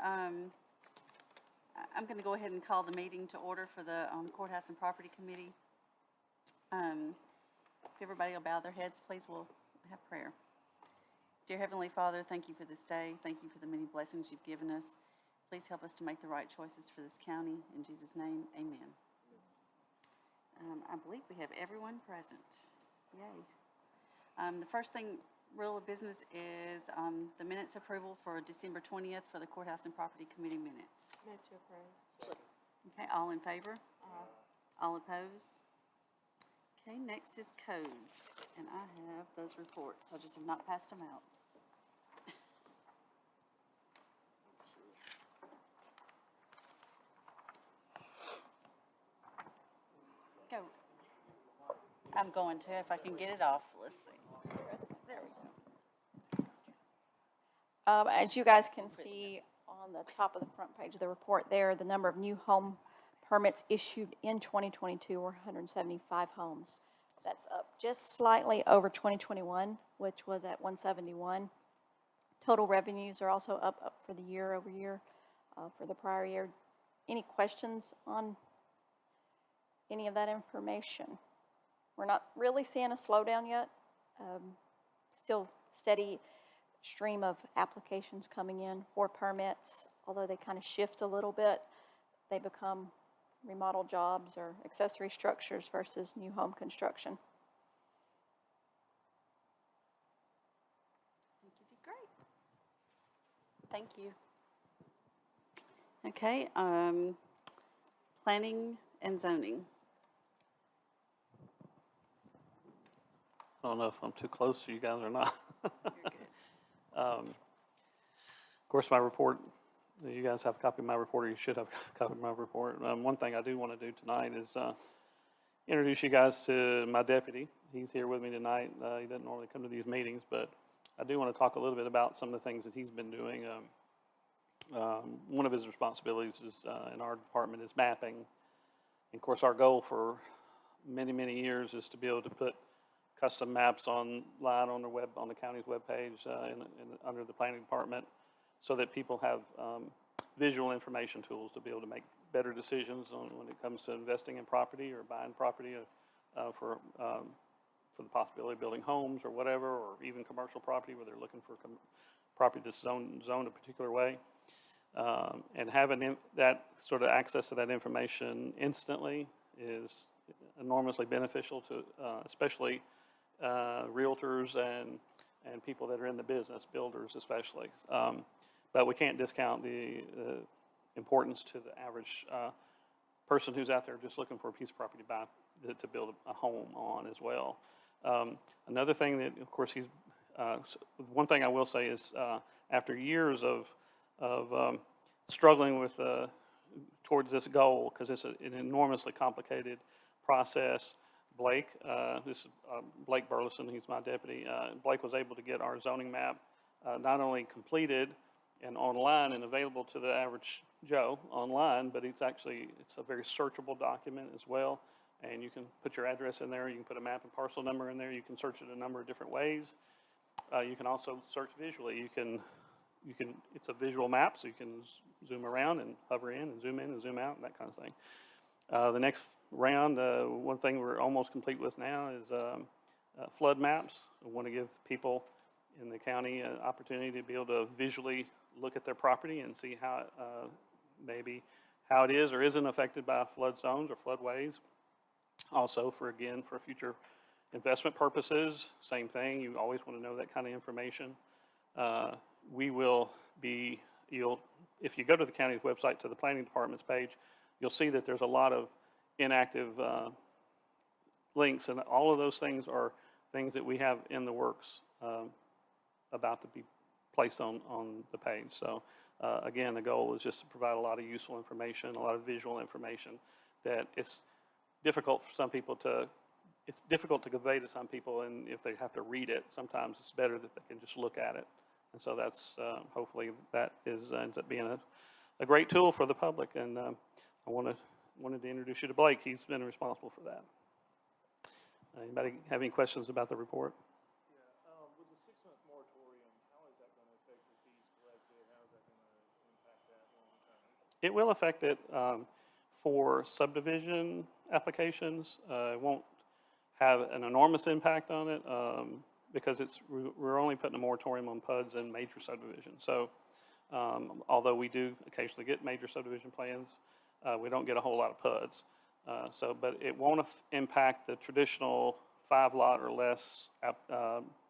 I'm going to go ahead and call the meeting to order for the Courthouse and Property Committee. If everybody will bow their heads, please, we'll have prayer. Dear Heavenly Father, thank you for this day. Thank you for the many blessings you've given us. Please help us to make the right choices for this county. In Jesus' name, amen. I believe we have everyone present. Yay. The first rule of business is the minutes approval for December 20th for the Courthouse and Property Committee minutes. Move to approve. Okay, all in favor? All opposed? Okay, next is codes, and I have those reports. I just have not passed them out. Go. I'm going to, if I can get it off. Let's see. There we go. As you guys can see on the top of the front page of the report there, the number of new home permits issued in 2022 were 175 homes. That's up just slightly over 2021, which was at 171. Total revenues are also up for the year over year for the prior year. Any questions on any of that information? We're not really seeing a slowdown yet. Still steady stream of applications coming in for permits, although they kind of shift a little bit. They become remodel jobs or accessory structures versus new home construction. I think you did great. Thank you. Okay, planning and zoning. I don't know if I'm too close to you guys or not. You're good. Of course, my report, you guys have a copy of my report, or you should have a copy of my report. One thing I do want to do tonight is introduce you guys to my deputy. He's here with me tonight. He doesn't normally come to these meetings, but I do want to talk a little bit about some of the things that he's been doing. One of his responsibilities is in our department is mapping. And of course, our goal for many, many years is to be able to put custom maps online on the county's webpage under the planning department, so that people have visual information tools to be able to make better decisions when it comes to investing in property or buying property for the possibility of building homes or whatever, or even commercial property where they're looking for property that's zoned a particular way. And having that sort of access to that information instantly is enormously beneficial to especially realtors and people that are in the business, builders especially. But we can't discount the importance to the average person who's out there just looking for a piece of property to build a home on as well. Another thing that, of course, one thing I will say is after years of struggling with towards this goal, because it's an enormously complicated process, Blake Burleson, he's my deputy, Blake was able to get our zoning map not only completed and online and available to the average Joe online, but it's a very searchable document as well. And you can put your address in there, you can put a map and parcel number in there, you can search it a number of different ways. You can also search visually. It's a visual map, so you can zoom around and hover in and zoom out and that kind of thing. The next round, one thing we're almost complete with now is flood maps. We want to give people in the county an opportunity to be able to visually look at their property and see how maybe how it is or isn't affected by flood zones or floodways. Also, for future investment purposes, same thing. You always want to know that kind of information. We will be, if you go to the county's website to the planning department's page, you'll see that there's a lot of inactive links, and all of those things are things that we have in the works about to be placed on the page. So again, the goal is just to provide a lot of useful information, a lot of visual information that it's difficult for some people to, it's difficult to convey to some people, and if they have to read it, sometimes it's better that they can just look at it. And so that's, hopefully that ends up being a great tool for the public. And I wanted to introduce you to Blake. He's been responsible for that. Anybody have any questions about the report? Yeah, with the 6-month moratorium, how is that going to affect the fees collected? How is that going to impact that? It will affect it for subdivision applications. It won't have an enormous impact on it because we're only putting a moratorium on PUDs and major subdivisions. So although we do occasionally get major subdivision plans, we don't get a whole lot of PUDs. But it won't impact the traditional 5-lot or less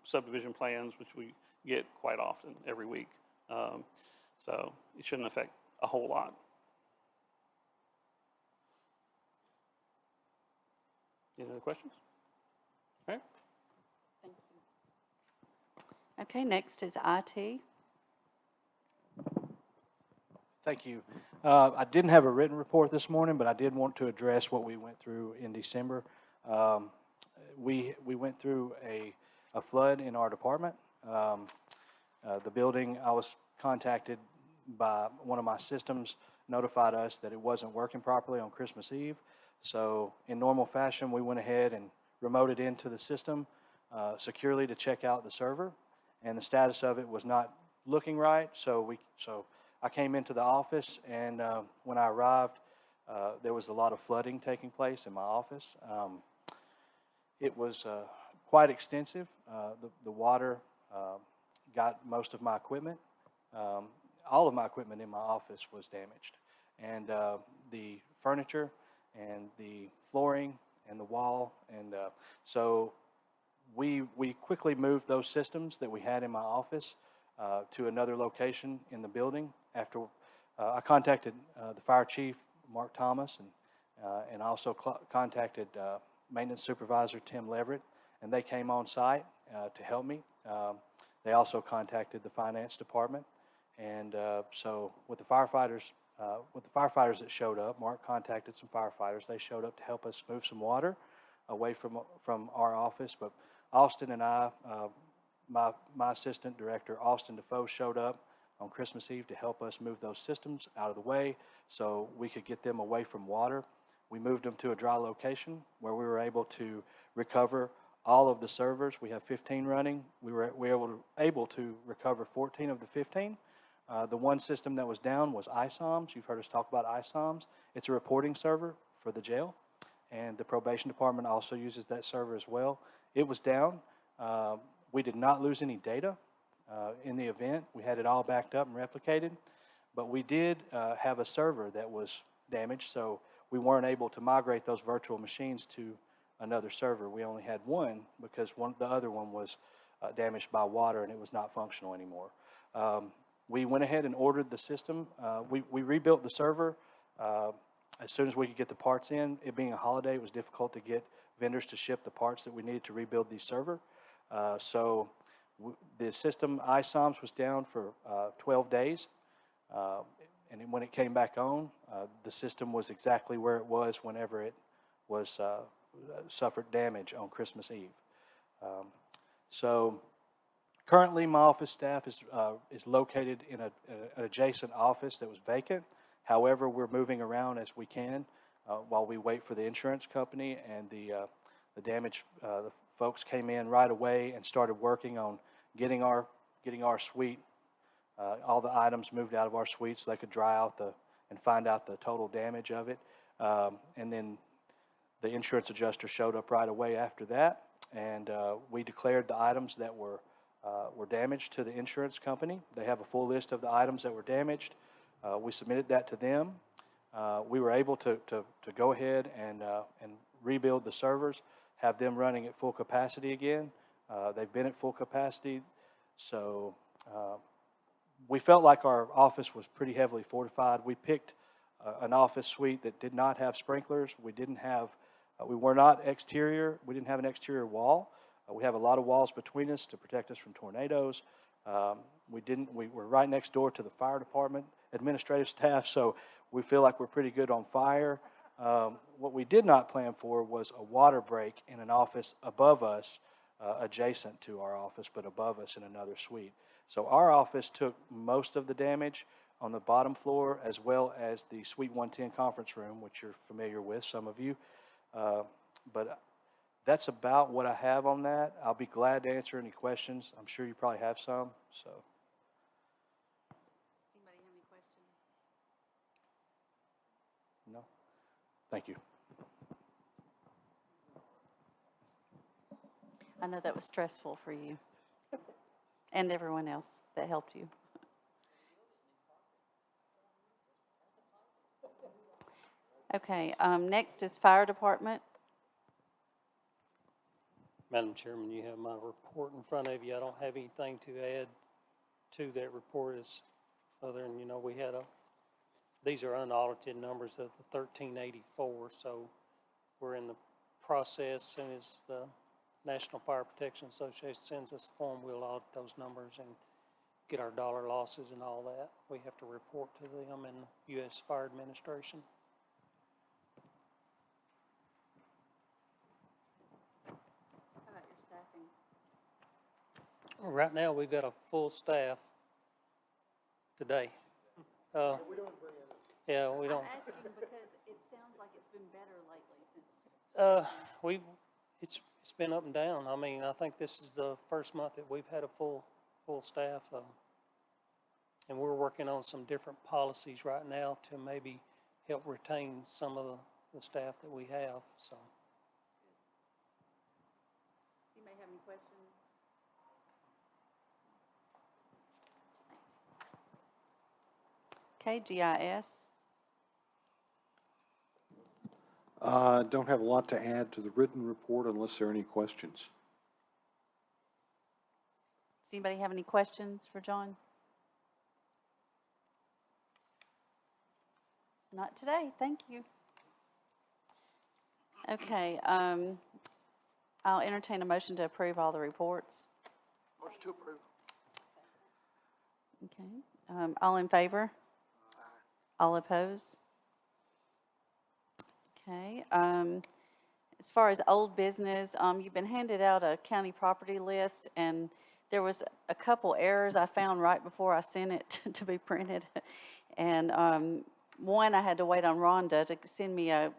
subdivision plans, which we get quite often every week. So it shouldn't affect a whole lot. Any other questions? All right. Thank you. Okay, next is IT. Thank you. I didn't have a written report this morning, but I did want to address what we went through in December. We went through a flood in our department. The building, I was contacted by one of my systems, notified us that it wasn't working properly on Christmas Eve. So in normal fashion, we went ahead and remoted into the system securely to check out the server, and the status of it was not looking right. So I came into the office, and when I arrived, there was a lot of flooding taking place in my office. It was quite extensive. The water got most of my equipment. All of my equipment in my office was damaged, and the furniture and the flooring and the wall, and so we quickly moved those systems that we had in my office to another location in the building. After I contacted the fire chief, Mark Thomas, and also contacted maintenance supervisor Tim Leverett, and they came on site to help me. They also contacted the finance department, and so with the firefighters that showed up, Mark contacted some firefighters. They showed up to help us move some water away from our office. But Austin and I, my assistant director, Austin Defoe, showed up on Christmas Eve to help us move those systems out of the way so we could get them away from water. We moved them to a dry location where we were able to recover all of the servers. We have 15 running. We were able to recover 14 of the 15. The one system that was down was ISOMS. You've heard us talk about ISOMS. It's a reporting server for the jail, and the probation department also uses that server as well. It was down. We did not lose any data in the event. We had it all backed up and replicated, but we did have a server that was damaged, so we weren't able to migrate those virtual machines to another server. We only had one because the other one was damaged by water and it was not functional anymore. We went ahead and ordered the system. We rebuilt the server as soon as we could get the parts in. It being a holiday, it was difficult to get vendors to ship the parts that we needed to rebuild the server. So the system, ISOMS, was down for 12 days. And when it came back on, the system was exactly where it was whenever it was suffered damage on Christmas Eve. So currently, my office staff is located in an adjacent office that was vacant. However, we're moving around as we can while we wait for the insurance company, and the folks came in right away and started working on getting our suite, all the items moved out of our suite so they could dry out and find out the total damage of it. And then the insurance adjuster showed up right away after that, and we declared the items that were damaged to the insurance company. They have a full list of the items that were damaged. We submitted that to them. We were able to go ahead and rebuild the servers, have them running at full capacity again. They've been at full capacity, so we felt like our office was pretty heavily fortified. We picked an office suite that did not have sprinklers. We were not exterior. We didn't have an exterior wall. We have a lot of walls between us to protect us from tornadoes. We were right next door to the fire department administrative staff, so we feel like we're pretty good on fire. What we did not plan for was a water break in an office above us, adjacent to our office, but above us in another suite. So our office took most of the damage on the bottom floor, as well as the Suite 110 conference room, which you're familiar with, some of you. But that's about what I have on that. I'll be glad to answer any questions. I'm sure you probably have some. So. Does anybody have any questions? No? Thank you. I know that was stressful for you and everyone else that helped you. Okay, next is fire department. Madam Chairman, you have my report in front of you. I don't have anything to add to that report as other than, we had these are unaudited numbers of the 1384, so we're in the process. As soon as the National Fire Protection Association sends us the form, we'll audit those numbers and get our dollar losses and all that. We have to report to them and the U.S. Fire Administration. How about your staffing? Right now, we've got a full staff today. Yeah, we don't. I'm asking because it sounds like it's been better lately since. It's been up and down. I mean, I think this is the first month that we've had a full staff, and we're working on some different policies right now to maybe help retain some of the staff that we have. So. You may have any questions. Okay, GIS. Don't have a lot to add to the written report unless there are any questions. Does anybody have any questions for John? Not today, thank you. Okay, I'll entertain a motion to approve all the reports. Motion to approve. Okay, all in favor? All oppose? Okay, as far as old business, you've been handed out a county property list, and there was a couple errors I found right before I sent it to be printed. And one, I had to wait on Rhonda to send me a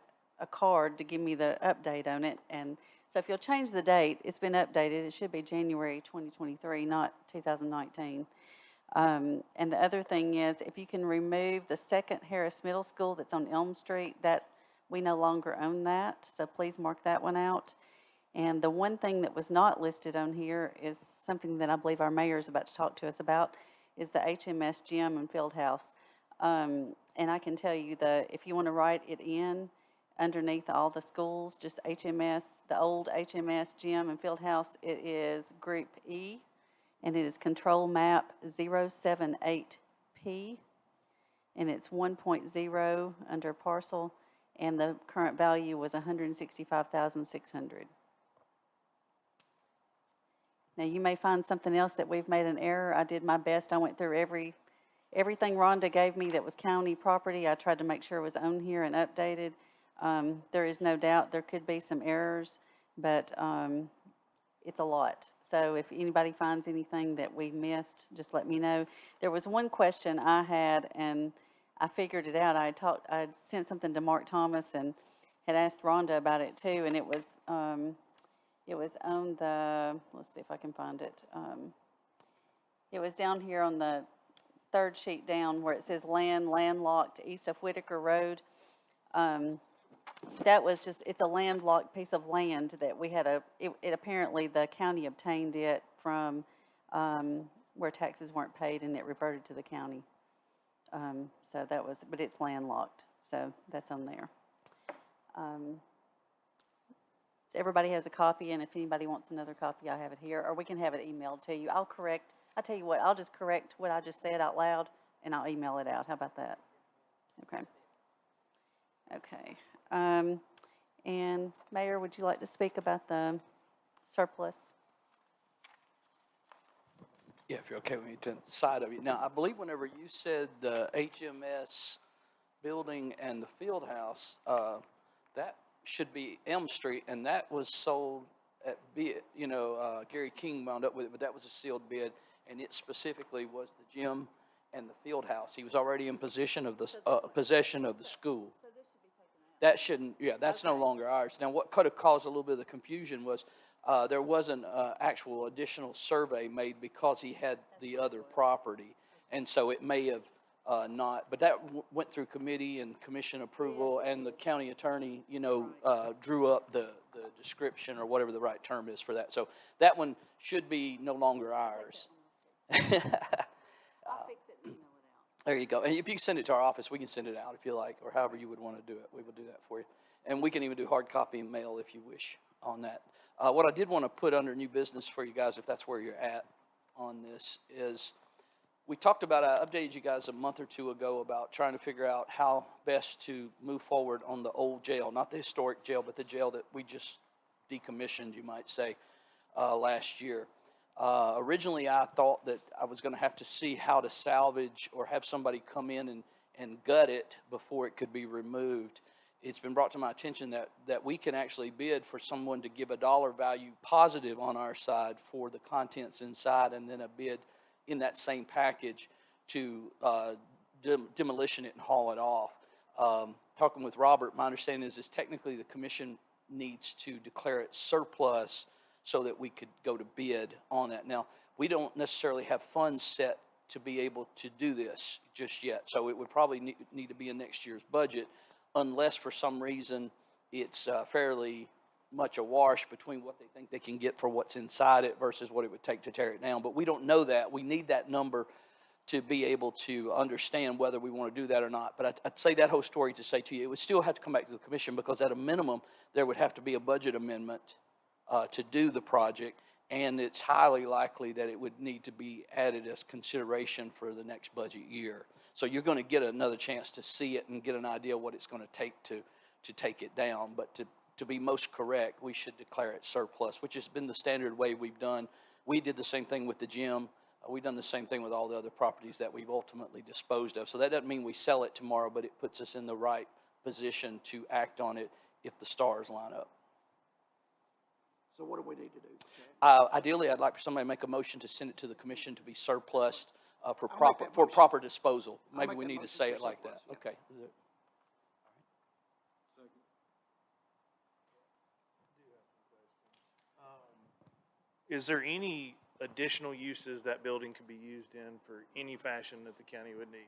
card to give me the update on it. And so if you'll change the date, it's been updated. It should be January 2023, not 2019. And the other thing is, if you can remove the second Harris Middle School that's on Elm Street, that we no longer own that, so please mark that one out. And the one thing that was not listed on here is something that I believe our mayor is about to talk to us about, is the HMS gym and field house. And I can tell you if you want to write it in underneath all the schools, just HMS, the old HMS gym and field house, it is Group E, and it is Control Map 078P, and it's 1.0 under parcel, and the current value was $165,600. Now, you may find something else that we've made an error. I did my best. I went through everything Rhonda gave me that was county property. I tried to make sure it was on here and updated. There is no doubt there could be some errors, but it's a lot. So if anybody finds anything that we missed, just let me know. There was one question I had, and I figured it out. I had sent something to Mark Thomas and had asked Rhonda about it too, and it was on the, let's see if I can find it. It was down here on the third sheet down where it says landlocked east of Whitaker Road. That was just, it's a landlocked piece of land that we had it apparently the county obtained it from where taxes weren't paid, and it reverted to the county. So that was, but it's landlocked, so that's on there. So everybody has a copy, and if anybody wants another copy, I have it here, or we can have it emailed to you. I'll tell you what, I'll just correct what I just said out loud, and I'll email it out. How about that? Okay. Okay. And Mayor, would you like to speak about the surplus? Yeah, if you're okay with me to the side of you. Now, I believe whenever you said the HMS building and the field house, that should be Elm Street, and that was sold at bid. Gary King wound up with it, but that was a sealed bid, and it specifically was the gym and the field house. He was already in possession of the possession of the school. So this should be taken out. That shouldn't, yeah, that's no longer ours. Now, what could have caused a little bit of the confusion was there wasn't an actual additional survey made because he had the other property. And so it may have not, but that went through committee and commission approval, and the county attorney, drew up the description or whatever the right term is for that. So that one should be no longer ours. I'll fix it and email it out. There you go. And if you can send it to our office, we can send it out if you like, or however you would want to do it. We will do that for you. And we can even do hard copy and mail if you wish on that. What I did want to put under new business for you guys, if that's where you're at on this, is we talked about, I updated you guys a month or two ago about trying to figure out how best to move forward on the old jail, not the historic jail, but the jail that we just decommissioned, you might say, last year. Originally, I thought that I was going to have to see how to salvage or have somebody come in and gut it before it could be removed. It's been brought to my attention that we can actually bid for someone to give a dollar value positive on our side for the contents inside, and then a bid in that same package to demolition it and haul it off. Talking with Robert, my understanding is technically the commission needs to declare it surplus so that we could go to bid on that. Now, we don't necessarily have funds set to be able to do this just yet, so it would probably need to be in next year's budget, unless for some reason it's fairly much a wash between what they think they can get for what's inside it versus what it would take to tear it down. But we don't know that. We need that number to be able to understand whether we want to do that or not. But I'd say that whole story to say to you, it would still have to come back to the commission, because at a minimum, there would have to be a budget amendment to do the project, and it's highly likely that it would need to be added as consideration for the next budget year. So you're going to get another chance to see it and get an idea what it's going to take to take it down. But to be most correct, we should declare it surplus, which has been the standard way we've done. We did the same thing with the gym. We've done the same thing with all the other properties that we've ultimately disposed of. So that doesn't mean we sell it tomorrow, but it puts us in the right position to act on it if the stars line up. So what do we need to do? Ideally, I'd like for somebody to make a motion to send it to the commission to be surplus for I'll make proper that for motion. proper disposal. I'll Maybe make we that need to motion say for it like that. surplus, yeah. Okay. Is there any additional uses that building could be used in for any fashion that the county would need?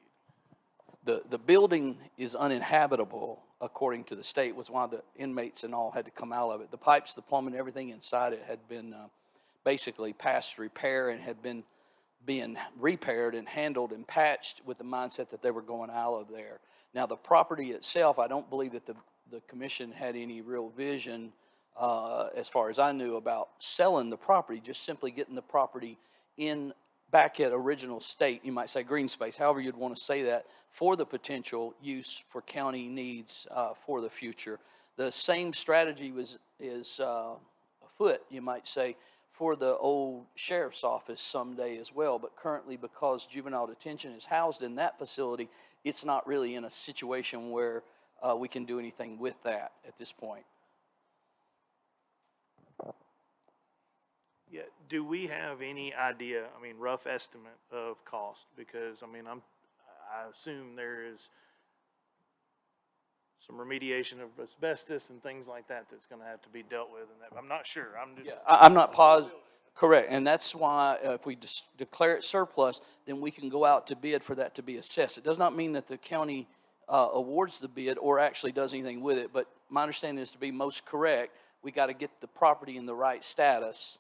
The building is uninhabitable, according to the state, was why the inmates and all had to come out of it. The pipes, the plumbing, everything inside it had been basically past repair and had been being repaired and handled and patched with the mindset that they were going out of there. Now, the property itself, I don't believe that the commission had any real vision, as far as I knew, about selling the property, just simply getting the property back at original state, you might say green space, however you'd want to say that, for the potential use for county needs for the future. The same strategy is afoot, you might say, for the old sheriff's office someday as well. But currently, because juvenile detention is housed in that facility, it's not really in a situation where we can do anything with that at this point. Yeah, do we have any idea, I mean, rough estimate of cost? Because, I mean, I assume there is some remediation of asbestos and things like that that's going to have to be dealt with, and that, I'm not sure. I'm not positive. Correct, and that's why if we declare it surplus, then we can go out to bid for that to be assessed. It does not mean that the county awards the bid or actually does anything with it, but my understanding is to be most correct, we got to get the property in the right status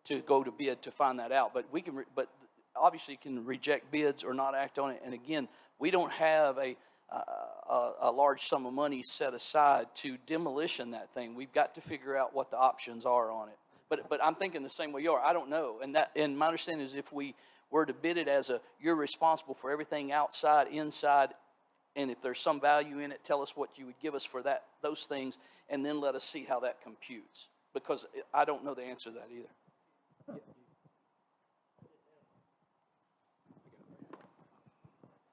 to go to bid to find that out. But we can, but obviously can reject bids or not act on it. And again, we don't have a large sum of money set aside to demolition that thing. We've got to figure out what the options are on it. But I'm thinking the same way you are. I don't know. And my understanding is if we were to bid it as you're responsible for everything outside, inside, and if there's some value in it, tell us what you would give us for those things, and then let us see how that computes. Because I don't know the answer to that either.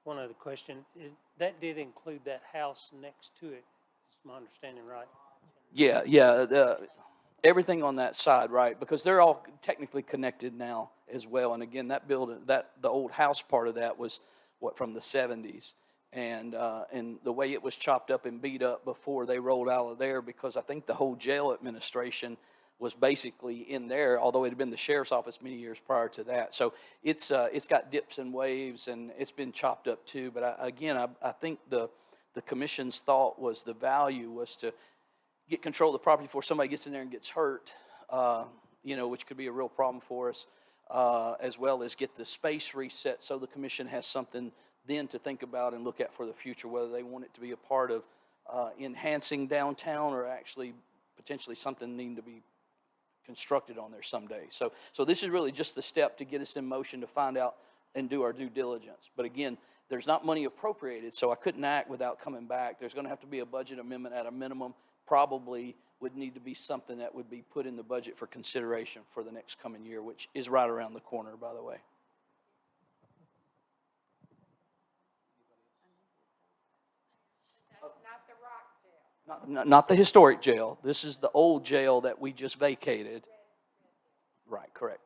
One other question, that did include that house next to it, is my understanding right? Yeah, everything on that side, right, because they're all technically connected now as well. And again, that building, the old house part of that was from the 70s. And the way it was chopped up and beat up before they rolled out of there, because I think the whole jail administration was basically in there, although it had been the sheriff's office many years prior to that. So it's got dips and waves, and it's been chopped up too. But I think the commission's thought was the value was to get control of the property before somebody gets in there and gets hurt, which could be a real problem for us, as well as get the space reset so the commission has something then to think about and look at for the future, whether they want it to be a part of enhancing downtown or actually potentially something needing to be constructed on there someday. So this is really just the step to get us in motion to find out and do our due diligence. But again, there's not money appropriated, so I couldn't act without coming back. There's going to have to be a budget amendment at a minimum. Probably would need to be something that would be put in the budget for consideration for the next coming year, which is right around the corner, by the way. Not the historic jail. This is the old jail that we just vacated. Right, correct.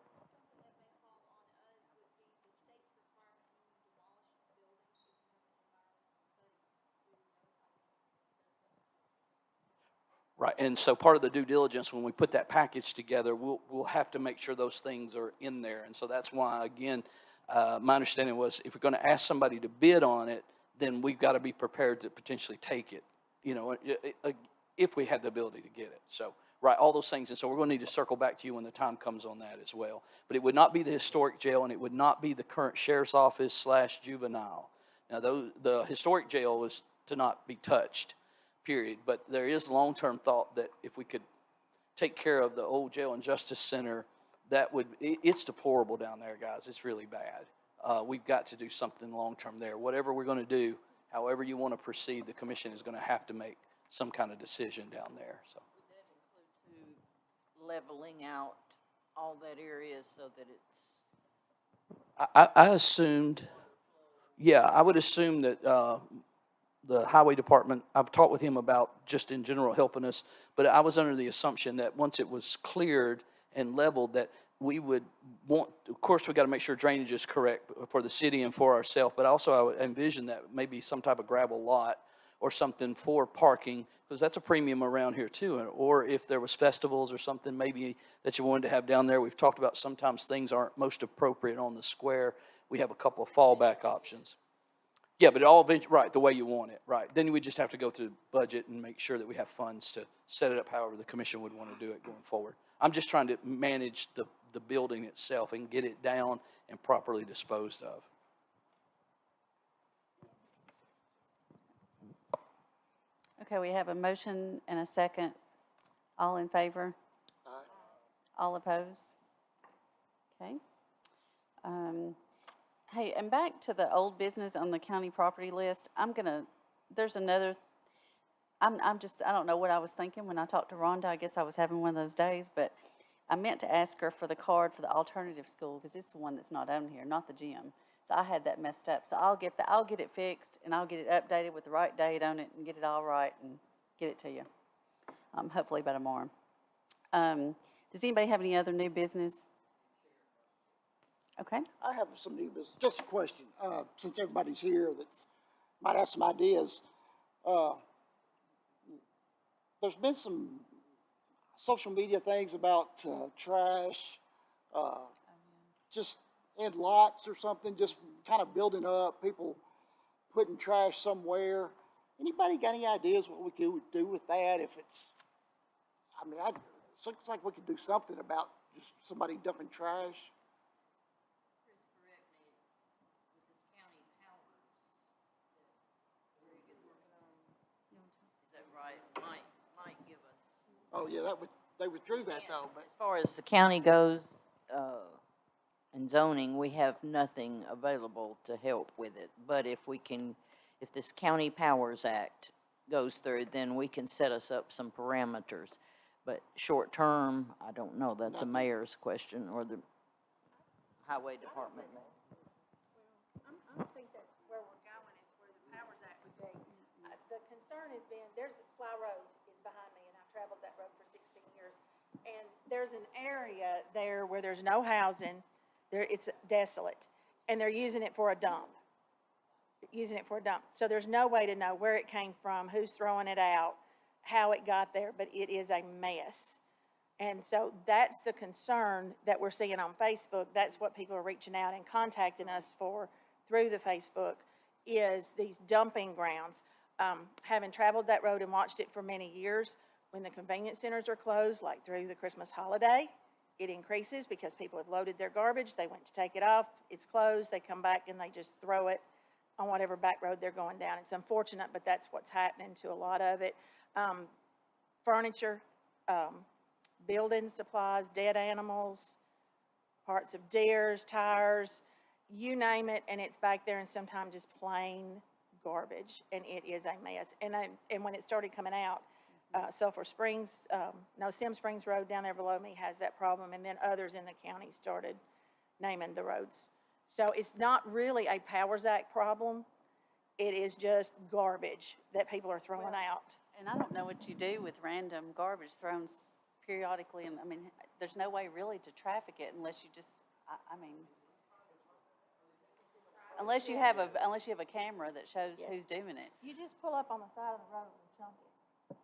Right, and so part of the due diligence, when we put that package together, we'll have to make sure those things are in there. And so that's why, again, my understanding was if we're going to ask somebody to bid on it, then we've got to be prepared to potentially take it, if we had the ability to get it. So, right, all those things. And so we're going to need to circle back to you when the time comes on that as well. But it would not be the historic jail, and it would not be the current sheriff's office / juvenile. Now, the historic jail was to not be touched, period. But there is long-term thought that if we could take care of the old jail and justice center, it's deplorable down there, guys. It's really bad. We've got to do something long-term there. Whatever we're going to do, however you want to proceed, the commission is going to have to make some kind of decision down there. So. Would that include leveling out all that area so that it's? I assumed, I would assume that the highway department, I've talked with him about just in general helping us, but I was under the assumption that once it was cleared and leveled, that we would want, of course, we got to make sure drainage is correct for the city and for ourselves, but also I would envision that maybe some type of gravel lot or something for parking, because that's a premium around here too. Or if there was festivals or something maybe that you wanted to have down there. We've talked about sometimes things aren't most appropriate on the square. We have a couple of fallback options. Yeah, but it all, right, the way you want it, right. Then we just have to go through budget and make sure that we have funds to set it up however the commission would want to do it going forward. I'm just trying to manage the building itself and get it down and properly disposed of. Okay, we have a motion and a second. All in favor? Aye. All opposed? Okay. Hey, and back to the old business on the county property list, there's another, I don't know what I was thinking when I talked to Rhonda. I guess I was having one of those days, but I meant to ask her for the card for the alternative school, because it's the one that's not on here, not the gym. So I had that messed up. So I'll get it fixed, and I'll get it updated with the right date on it and get it all right and get it to you, hopefully by tomorrow. Does anybody have any other new business? Okay. I have some new business. Just a question. Since everybody's here that's might have some ideas. There's been some social media things about trash, just in lots or something, just kind of building up, people putting trash somewhere. Anybody got any ideas what we could do with that? If it's, it looks like we could do something about just somebody dumping trash. Might give us. Oh yeah, they withdrew that though. But As far as the county goes, and zoning, we have nothing available to help with it. But if this County Powers Act goes through, then we can set us up some parameters. But short term, I don't know. That's a mayor's question or the highway department. I think that's where we're going, is where the Powers Act would be. The concern has been, there's Fly Road is behind me, and I've traveled that road for 16 years. And there's an area there where there's no housing, it's desolate, and they're using it for a dump. So there's no way to know where it came from, who's throwing it out, how it got there, but it is a mess. And so that's the concern that we're seeing on Facebook. That's what people are reaching out and contacting us for through the Facebook, is these dumping grounds. Having traveled that road and watched it for many years, when the convenience centers are closed, like through the Christmas holiday, it increases because people have loaded their garbage, they went to take it off, it's closed, they come back and they just throw it on whatever back road they're going down. It's unfortunate, but that's what's happening to a lot of it. Furniture, building supplies, dead animals, parts of deers, tires, you name it, and it's back there, and sometimes just plain garbage, and it is a mess. And when it started coming out, Sulphur Springs, Sim Springs Road down there below me has that problem, and then others in the county started naming the roads. So it's not really a Powers Act problem. It is just garbage that people are throwing out. And I don't know what you do with random garbage thrown periodically, and I mean, there's no way really to traffic it unless you just, I mean, unless you have a camera that shows who's doing it. You just pull up on the side of the road and chunk it.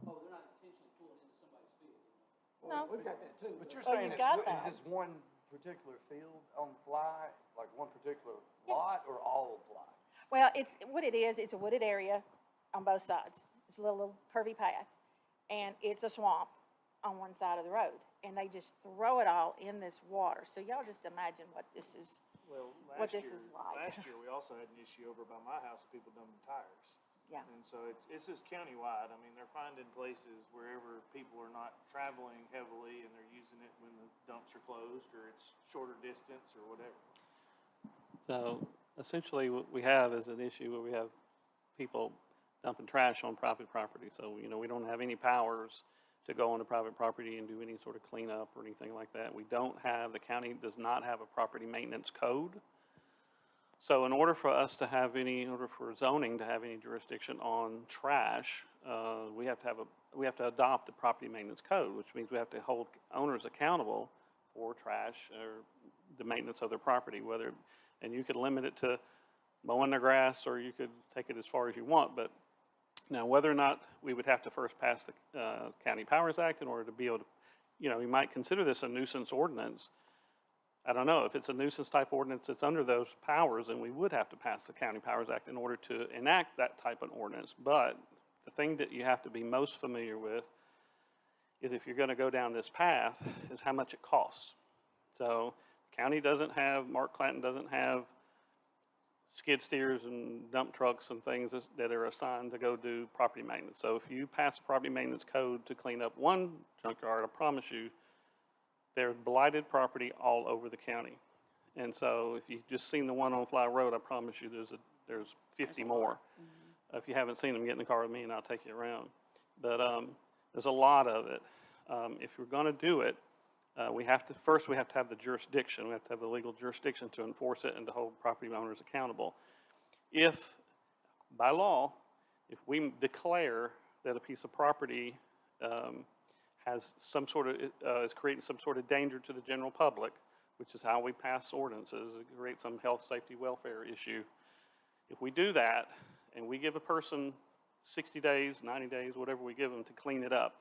Oh, they're not intentionally pulling into somebody's field? No. We've got that too. But you're Well, saying you've got is that. this one particular field on Fly, like one particular lot, or all of Fly? Well, it's what it is. It's a wooded area on both sides. It's a little curvy path, and it's a swamp on one side of the road, and they just throw it all in this water. So y'all just imagine what this is. Well, What this is like. last year, we also had an issue over by my house of people dumping tires. Yeah. And so it's just countywide. I mean, they're finding places wherever people are not traveling heavily and they're using it when the dumps are closed or it's shorter distance or whatever. So essentially what we have is an issue where we have people dumping trash on private property. So, you know, we don't have any powers to go onto private property and do any sort of cleanup or anything like that. We don't have, the county does not have a property maintenance code. So in order for us to have in order for zoning to have any jurisdiction on trash, we have to adopt the property maintenance code, which means we have to hold owners accountable for trash or the maintenance of their property, and you could limit it to mowing their grass, or you could take it as far as you want. But now, whether or not we would have to first pass the County Powers Act in order to be able to, you know, we might consider this a nuisance ordinance. I don't know, if it's a nuisance type ordinance that's under those powers, then we would have to pass the County Powers Act in order to enact that type of ordinance. But the thing that you have to be most familiar with is, if you're going to go down this path, is how much it costs. So the county doesn't have, Mark Clanton doesn't have skid steers and dump trucks and things that are assigned to go do property maintenance. So if you pass a property maintenance code to clean up one junkyard, I promise you, there's blighted property all over the county. And so if you've just seen the one on Fly Road, I promise you there's 50 more. Mm-hmm. If you haven't seen them, get in the car with me and I'll take you around. But there's a lot of it. If we're going to do it, we have to have the jurisdiction. We have to have the legal jurisdiction to enforce it and to hold property owners accountable. If, by law, if we declare that a piece of property has some sort of, is creating some sort of danger to the general public, which is how we pass ordinances, it creates some health, safety, welfare issue. If we do that, and we give a person 60 days, 90 days, whatever we give them to clean it up,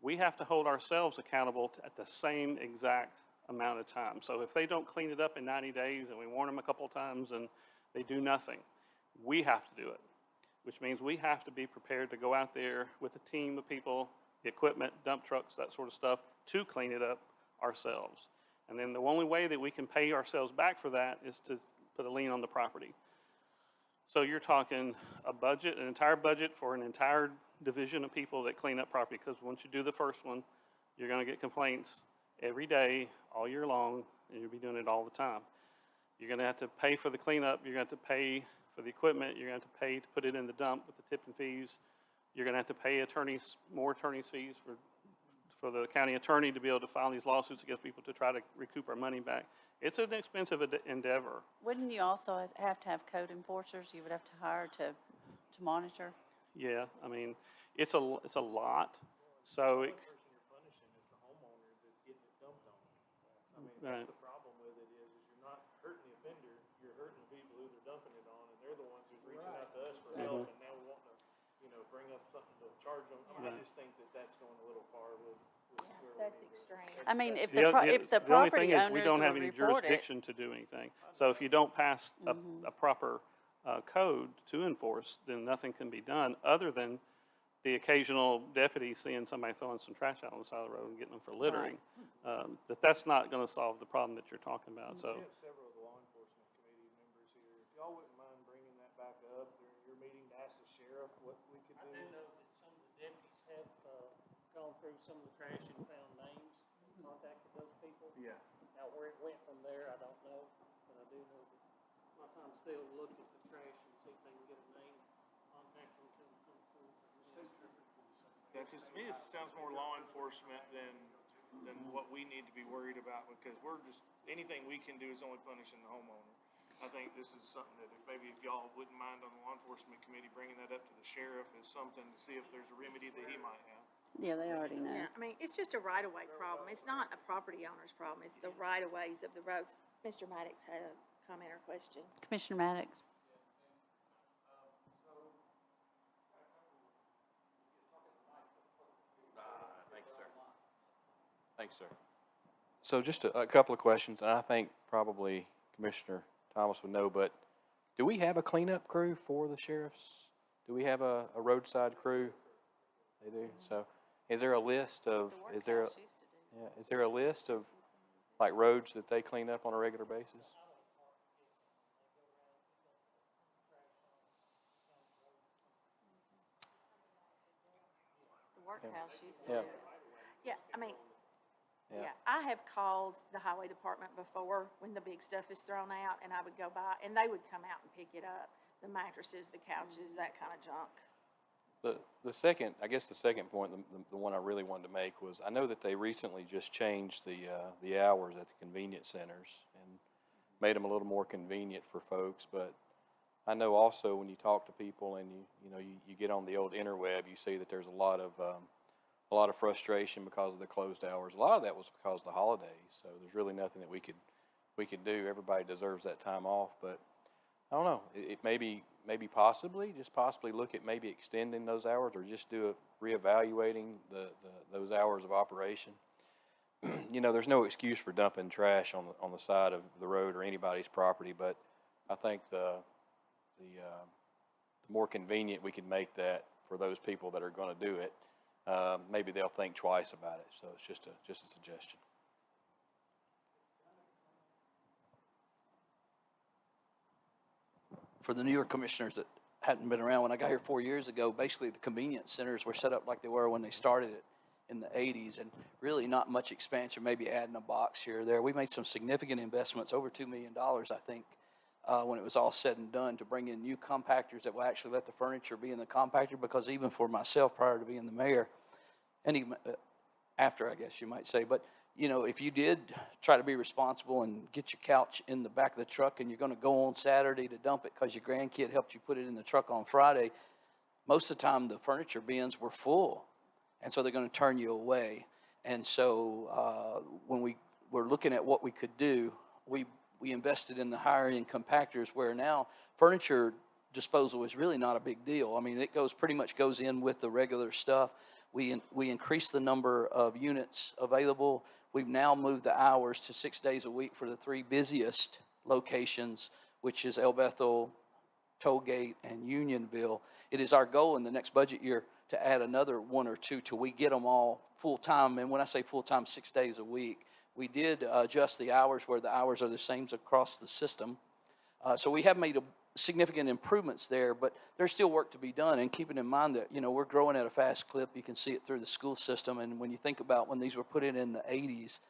we have to hold ourselves accountable at the same exact amount of time. So if they don't clean it up in 90 days and we warn them a couple of times and they do nothing, we have to do it, which means we have to be prepared to go out there with a team of people, the equipment, dump trucks, that sort of stuff, to clean it up ourselves. And then the only way that we can pay ourselves back for that is to put a lien on the property. So you're talking a budget, an entire budget for an entire division of people that clean up property, because once you do the first one, you're going to get complaints every day, all year long, and you'll be doing it all the time. You're going to have to pay for the cleanup, you're going to have to pay for the equipment, you're going to have to pay to put it in the dump with the tipping fees. You're going to have to pay more attorney's fees for the county attorney to be able to file these lawsuits against people to try to recoup our money back. It's an expensive endeavor. Wouldn't you also have to have code enforcers you would have to hire to monitor? Yeah, I mean, it's a lot. So it, You're punishing is the homeowner that's getting it dumped on. I mean, right. that's the problem with it is you're not hurting the offender, you're hurting the people who they're dumping it on, and they're the ones who's reaching out to us for help, and now we want to, you know, bring up something to charge them. I mean, I just think that that's going a little far with That's extreme. I mean, if The o- if the the only thing property is, owners we don't have would any report it. jurisdiction to do anything. So if you don't pass a proper code to enforce, then nothing can be done, other than the occasional deputy seeing somebody throwing some trash out on the side of the road and getting them for littering. That's not gonna solve the problem that you're talking about, so. We have several of the law enforcement committee members here. If y'all wouldn't mind bringing that back up during your meeting to ask the sheriff what we could I do. do know that some of the deputies have, gone through some of the trash and found names, contacted those people. Yeah. Now, where it went from there, I don't know, but I do know that a lot of times they'll look at the trash and see if they can get a name, contact them, tell them come through. Yeah, because to me, it sounds more law enforcement than what we need to be worried about, because we're just, anything we can do is only punishing the homeowner. I think this is something that if y'all wouldn't mind on the law enforcement committee bringing that up to the sheriff as something to see if there's a remedy that he might have. Yeah, they already know. Yeah, I mean, it's just a right-of-way problem. It's not a property owner's problem. It's the right-of-ways of the roads. Mr. Maddox had a comment or question. Commissioner Maddox. Thanks, sir. So just a couple of questions, and I think probably Commissioner Thomas would know, but do we have a cleanup crew for the sheriffs? Do we have a roadside crew? They do. So is there a list of, is there a list of like roads that they clean up on a regular basis? The workhouse used to Yeah. do it. Yeah, I mean, Yeah. yeah, I have called the highway department before when the big stuff is thrown out, and I would go by, and they would come out and pick it up. The mattresses, the couches, that kind of junk. The second, I guess the second point, the one I really wanted to make was, I know that they recently just changed the hours at the convenience centers and made them a little more convenient for folks, but I know also when you talk to people and you get on the old interweb, you see that there's a lot of frustration because of the closed hours. A lot of that was because of the holidays, so there's really nothing that we could do. Everybody deserves that time off, but I don't know. It maybe possibly look at maybe extending those hours, or just do a reevaluating those hours of operation. There's no excuse for dumping trash on the side of the road or anybody's property, but I think the more convenient we can make that for those people that are going to do it, maybe they'll think twice about it. So it's just a suggestion. For the newer commissioners that hadn't been around, when I got here 4 years ago, basically the convenience centers were set up like they were when they started it in the 80s, and really not much expansion, maybe adding a box here or there. We made some significant investments, over $2 million, I think, when it was all said and done, to bring in new compactors that will actually let the furniture be in the compactor, because even for myself, prior to being the mayor, and even after, I guess you might say, but if you did try to be responsible and get your couch in the back of the truck, and you're going to go on Saturday to dump it because your grandkid helped you put it in the truck on Friday, most of the time the furniture bins were full, and so they're going to turn you away. And so when we were looking at what we could do, we invested in the higher-end compactors, where now furniture disposal is really not a big deal. I mean, it pretty much goes in with the regular stuff. We increased the number of units available. We've now moved the hours to 6 days a week for the 3 busiest locations, which is El Bethel, Tollgate, and Unionville. It is our goal in the next budget year to add another 1 or 2 till we get them all full-time. And when I say full-time, 6 days a week. We did adjust the hours where the hours are the same across the system. So we have made significant improvements there, but there's still work to be done. And keeping in mind that, we're growing at a fast clip. You can see it through the school system. And when you think about when these were put in the 80s,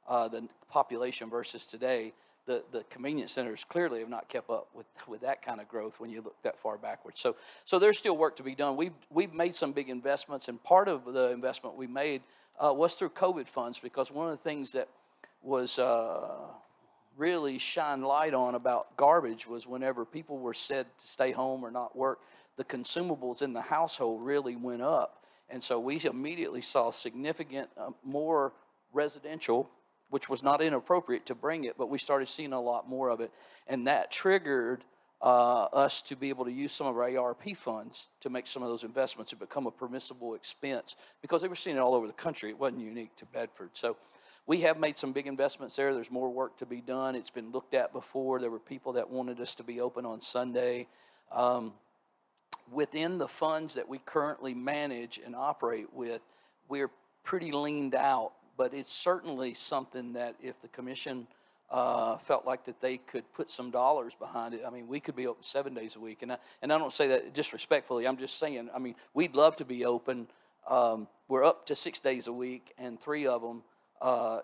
the population versus today, the convenience centers clearly have not kept up with that kind of growth when you look that far backwards. So there's still work to be done. We've made some big investments, and part of the investment we made was through COVID funds, because one of the things that was really shine light on about garbage was whenever people were said to stay home or not work, the consumables in the household really went up. And so we immediately saw significant more residential, which was not inappropriate to bring it, but we started seeing a lot more of it. And that triggered us to be able to use some of our ARP funds to make some of those investments and become a permissible expense, because they were seeing it all over the country. It wasn't unique to Bedford. So we have made some big investments there. There's more work to be done. It's been looked at before. There were people that wanted us to be open on Sunday. Within the funds that we currently manage and operate with, we're pretty leaned out, but it's certainly something that if the commission felt like that they could put some dollars behind it. I mean, we could be open 7 days a week, and I don't say that disrespectfully. I'm just saying, I mean, we'd love to be open. We're up to 6 days a week, and 3 of them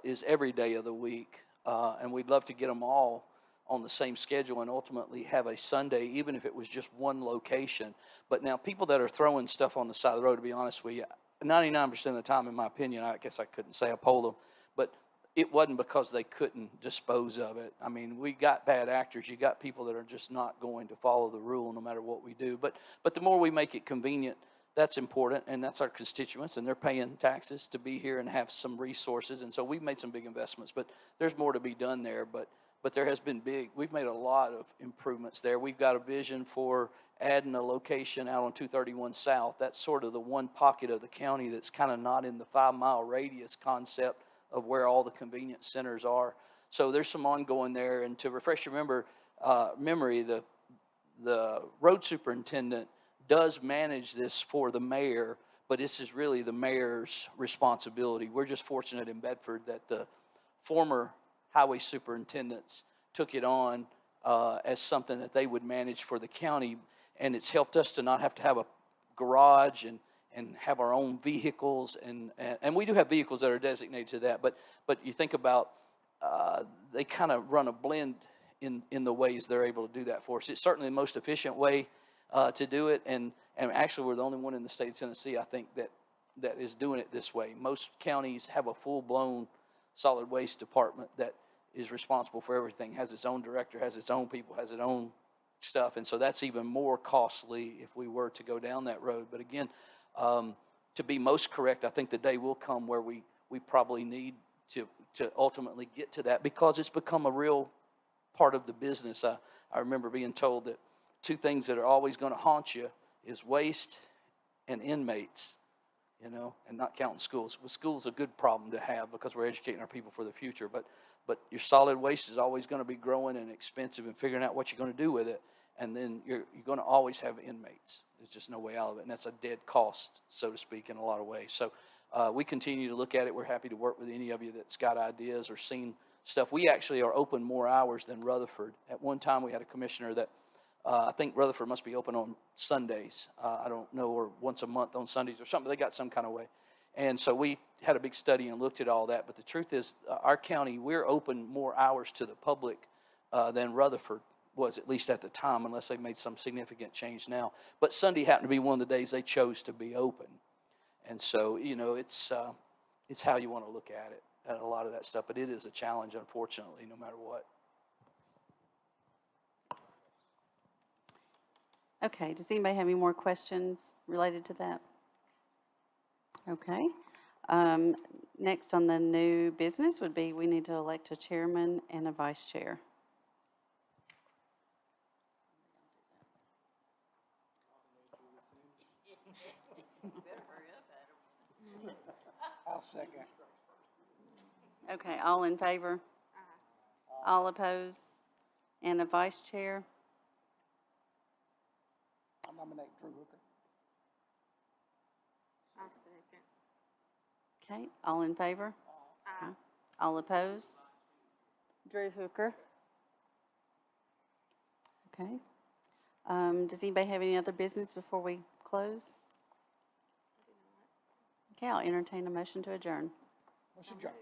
is every day of the week, and we'd love to get them all on the same schedule and ultimately have a Sunday, even if it was just one location. But now people that are throwing stuff on the side of the road, to be honest with you, 99% of the time, in my opinion, I guess I couldn't say I polled them, but it wasn't because they couldn't dispose of it. I mean, we got bad actors. You got people that are just not going to follow the rule no matter what we do. But the more we make it convenient, that's important, and that's our constituents, and they're paying taxes to be here and have some resources. And so we've made some big investments, but there's more to be done there. But there has been we've made a lot of improvements there. We've got a vision for adding a location out on 231 South. That's sort of the one pocket of the county that's kind of not in the 5-mile radius concept of where all the convenience centers are. So there's some ongoing there. And to refresh your memory, the road superintendent does manage this for the mayor, but this is really the mayor's responsibility. We're just fortunate in Bedford that the former highway superintendents took it on as something that they would manage for the county, and it's helped us to not have to have a garage and have our own vehicles, and we do have vehicles that are designated to that, but you think about they kind of run a blend in the ways they're able to do that for us. It's certainly the most efficient way to do it, and actually we're the only one in the state of Tennessee, I think, that is doing it this way. Most counties have a full-blown solid waste department that is responsible for everything, has its own director, has its own people, has its own stuff, and so that's even more costly if we were to go down that road. But again, to be most correct, I think the day will come where we probably need to ultimately get to that, because it's become a real part of the business. I remember being told that 2 things that are always going to haunt you is waste and inmates, and not counting schools. Well, school's a good problem to have because we're educating our people for the future, but your solid waste is always going to be growing and expensive and figuring out what you're going to do with it, and then you're going to always have inmates. There's just no way out of it, and that's a dead cost, so to speak, in a lot of ways. So we continue to look at it. We're happy to work with any of you that's got ideas or seen stuff. We actually are open more hours than Rutherford. At one time, we had a commissioner that I think Rutherford must be open on Sundays. I don't know, or once a month on Sundays or something. They got some kind of way. And so we had a big study and looked at all that. But the truth is, our county, we're open more hours to the public than Rutherford was, at least at the time, unless they made some significant change now. But Sunday happened to be one of the days they chose to be open. And so, it's how you want to look at it, at a lot of that stuff. But it is a challenge, unfortunately, no matter what. Okay, does anybody have any more questions related to that? Okay. Next on the new business would be we need to elect a chairman and a vice chair. I'll second. Okay, all in favor? All opposed? And a vice chair? I'll nominate Drew Hooker. I'll second. Okay, all in favor? All opposed? Drew Hooker. Okay. Does anybody have any other business before we close? Okay, I'll entertain a motion to adjourn. Motion adjourned.